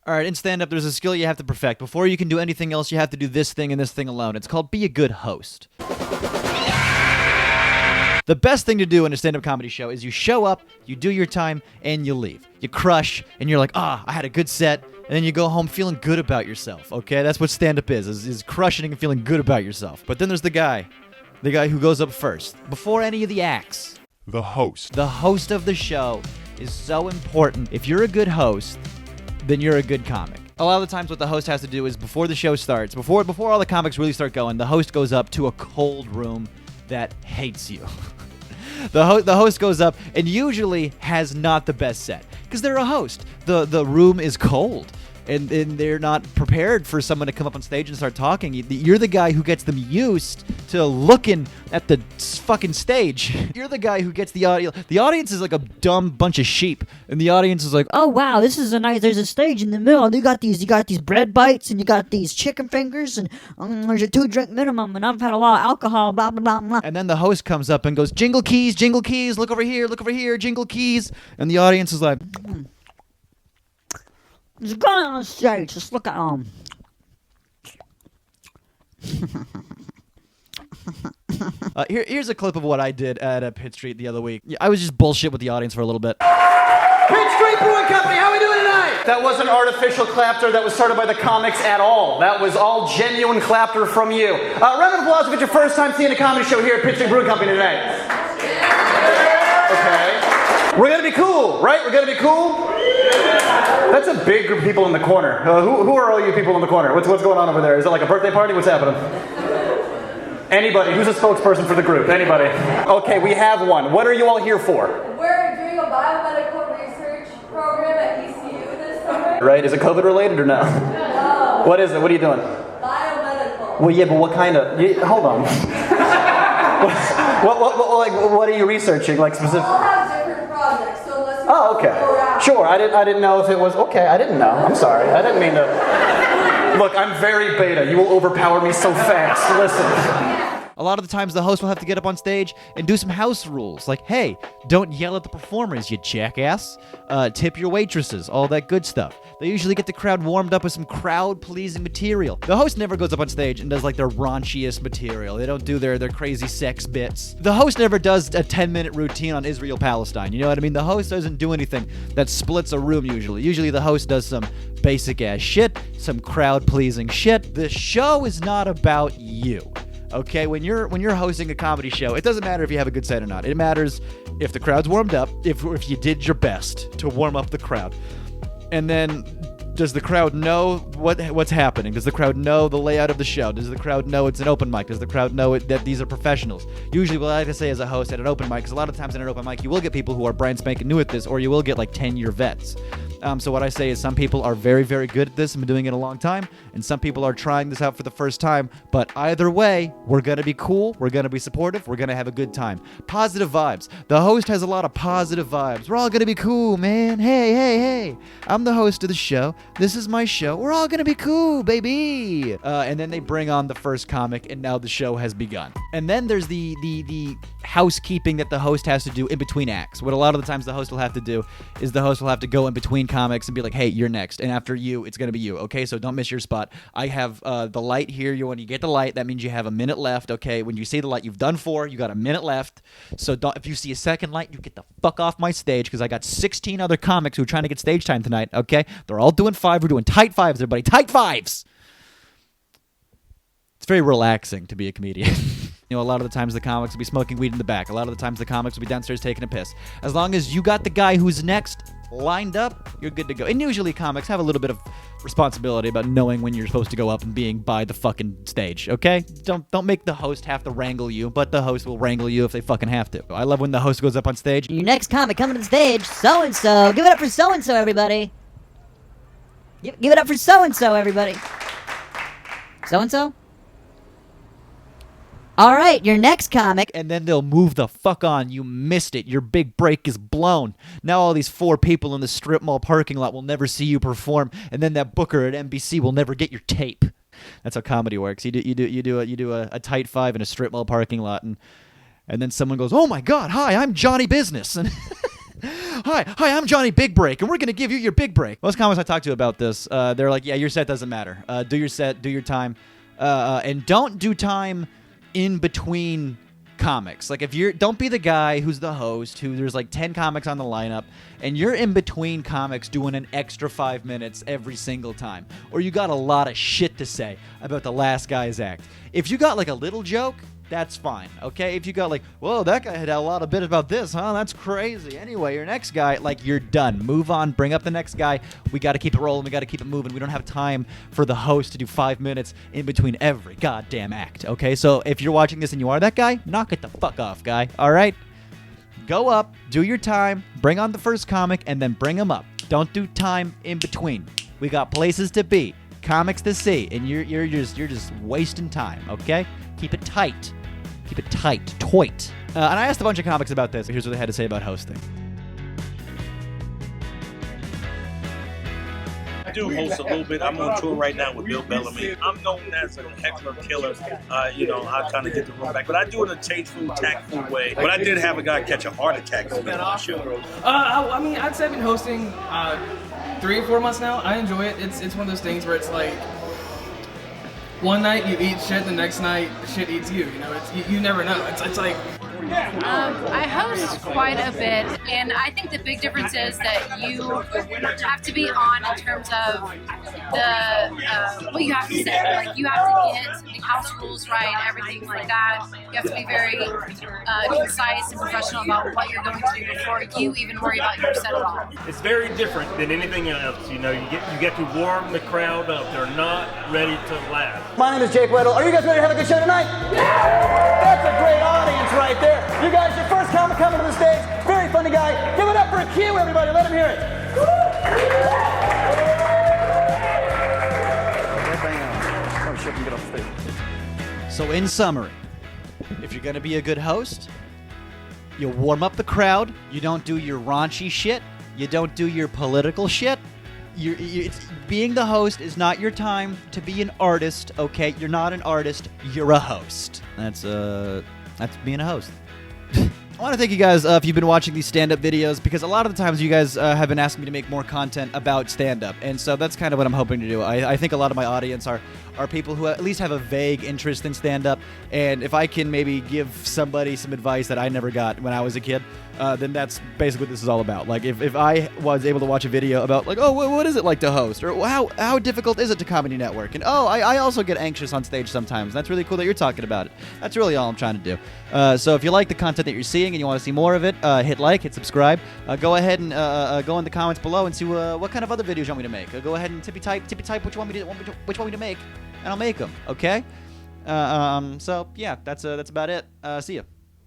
All right, in stand-up, there's a skill you have to perfect. Before you can do anything else, you have to do this thing and this thing alone. It's called be a good host. The best thing to do in a stand-up comedy show is you show up, you do your time, and you leave. You crush, and you're like, I had a good set, and then you go home feeling good about yourself, okay? That's what stand-up is crushing and feeling good about yourself. But then there's the guy who goes up first, before any of the acts. The host. The host of the show is so important. If you're a good host, then you're a good comic. A lot of the times what the host has to do is before the show starts, before all the comics really start going, the host goes up to a cold room that hates you. The host goes up and usually has not the best set because they're a host. The room is cold and they're not prepared for someone to come up on stage and start talking. You're the guy who gets them used to looking at the fucking stage. You're the guy who gets the audience. The audience is like a dumb bunch of sheep, and the audience is like, oh wow, this is a nice. There's a stage in the middle. You got these bread bites, and you got these chicken fingers, and there's a 2-drink minimum, and I've had a lot of alcohol. Blah blah blah blah. And then the host comes up and goes, jingle keys, look over here, jingle keys, and the audience is like. There's a guy on stage. Just look at Here's a clip of what I did at Pitt Street the other week. I was just bullshit with the audience for a little bit. Pitt Street Brewing Company, how we doing tonight? That wasn't artificial clapter that was started by the comics at all. That was all genuine clapter from you. Round of applause if it's your first time seeing a comedy show here at Pitt Street Brewing Company tonight. Okay. We're gonna be cool, right? We're gonna be cool? That's a big group of people in the corner. Who are all you people in the corner? What's going on over there? Is it like a birthday party? What's happening? Anybody? Who's a spokesperson for the group? Anybody? Okay, we have one. What are you all here for? We're doing a biomedical research program at ECU this summer. Right? Is it COVID related or no? No. What is it? What are you doing? Biomedical. Well, yeah, but what kind of? Hold on. what are you researching? Like specific? We all have different projects, so let's. Oh, okay. Sure. I didn't know if it was okay. I didn't know. I'm sorry. I didn't mean to. Look, I'm very beta. You will overpower me so fast. Listen. A lot of the times the host will have to get up on stage and do some house rules. Like, hey, don't yell at the performers, you jackass. Tip your waitresses, all that good stuff. They usually get the crowd warmed up with some crowd-pleasing material. The host never goes up on stage and does like their raunchiest material. They don't do their crazy sex bits. The host never does a 10-minute routine on Israel-Palestine. You know what I mean? The host doesn't do anything that splits a room usually. Usually the host does some basic-ass shit, some crowd-pleasing shit. The show is not about you. Okay, when you're hosting a comedy show, it doesn't matter if you have a good set or not. It matters if the crowd's warmed up, if you did your best to warm up the crowd. And then, does the crowd know what's happening? Does the crowd know the layout of the show? Does the crowd know it's an open mic? Does the crowd know that these are professionals? Usually what I like to say as a host at an open mic, because a lot of times at an open mic, you will get people who are brand spanking new at this, or you will get like 10-year vets. So what I say is some people are very, very good at this and been doing it a long time, and some people are trying this out for the first time. But either way, we're going to be cool, we're going to be supportive, we're going to have a good time. Positive vibes. The host has a lot of positive vibes. We're all going to be cool, man. Hey. I'm the host of the show. This is my show. We're all going to be cool, baby. And then they bring on the first comic, and now the show has begun. And then there's the housekeeping that the host has to do in between acts. What a lot of the times the host will have to do is the host will have to go in between comics and be like, hey, you're next, and after you, it's going to be you, okay? So don't miss your spot. I have the light here. When you get the light, that means you have a minute left, okay? When you see the light, you've done 4, you got a minute left. So if you see a second light, you get the fuck off my stage, because I got 16 other comics who are trying to get stage time tonight, okay? They're all doing 5. We're doing tight 5s, everybody. Tight 5s! It's very relaxing to be a comedian. You know, a lot of the times the comics will be smoking weed in the back. A lot of the times the comics will be downstairs taking a piss. As long as you got the guy who's next lined up, you're good to go. And usually comics have a little bit of responsibility about knowing when you're supposed to go up and being by the fucking stage, okay? Don't make the host have to wrangle you, but the host will wrangle you if they fucking have to. I love when the host goes up on stage. Your next comic coming to the stage, so-and-so. Give it up for so-and-so, everybody. Give it up for so-and-so, everybody. So-and-so? All right, your next comic. And then they'll move the fuck on. You missed it. Your big break is blown. Now all these 4 people in the strip mall parking lot will never see you perform, and then that booker at NBC will never get your tape. That's how comedy works. You do a tight 5 in a strip mall parking lot, and then someone goes, "Oh my God, hi, I'm Johnny Business," and Hi, I'm Johnny Big Break, and we're going to give you your big break. Most comics I talk to about this, they're like, yeah, your set doesn't matter. Do your set, do your time, and don't do time in between comics. Like, don't be the guy who's the host, who there's like 10 comics on the lineup, and you're in between comics doing an extra 5 minutes every single time. Or you got a lot of shit to say about the last guy's act. If you got like a little joke, that's fine, okay? If you got like, whoa, that guy had a lot of bit about this, huh? That's crazy. Anyway, your next guy, like, you're done. Move on. Bring up the next guy. We got to keep it rolling. We got to keep it moving. We don't have time for the host to do 5 minutes in between every goddamn act, okay? So if you're watching this and you are that guy, knock it the fuck off, guy, all right? Go up, do your time, bring on the first comic, and then bring him up. Don't do time in between. We got places to be, comics to see, and you're just wasting time, okay? Keep it tight. Keep it tight. Toit. And I asked a bunch of comics about this. Here's what they had to say about hosting. I do host a little bit. I'm on tour right now with Bill Bellamy. I'm known as a heckler killer. I kind of get the room back. But I do it in a tasteful, tactful way. But I did have a guy catch a heart attack on the show. I'd say I've been hosting 3 or 4 months now. I enjoy it. It's one of those things where it's like, one night you eat shit, the next night shit eats you. You know, you never know. It's like. I host quite a bit, and I think the big difference is that you have to be on in terms of what you have to say. Like, you have to get the house rules right, everything like that. You have to be very concise and professional about what you're going to do before you even worry about your set at all. It's very different than anything else. You know, you get to warm the crowd up. They're not ready to laugh. My name is Jake Weddle. Are you guys ready to have a good show tonight? Yeah! That's a great audience right there. You guys, your first comic coming to the stage. Very funny guy. Give it up for a Q, everybody. Let him hear it. Oh, shit, get off the stage. So in summary, if you're going to be a good host, you warm up the crowd. You don't do your raunchy shit. You don't do your political shit. Being the host is not your time to be an artist, okay? You're not an artist. You're a host. That's being a host. I want to thank you guys if you've been watching these stand-up videos, because a lot of the times you guys have been asking me to make more content about stand-up, and so that's kind of what I'm hoping to do. I think a lot of my audience are people who at least have a vague interest in stand-up, and if I can maybe give somebody some advice that I never got when I was a kid, then that's basically what this is all about. Like, if I was able to watch a video about, like, oh, what is it like to host? Or how difficult is it to Comedy Network? And, oh, I also get anxious on stage sometimes. That's really cool that you're talking about it. That's really all I'm trying to do. So if you like the content that you're seeing and you want to see more of it, hit like, hit subscribe. Go ahead and go in the comments below and see what kind of other videos you want me to make. Go ahead and tippy type which one to make, and I'll make them, okay? So, yeah, that's about it. See ya.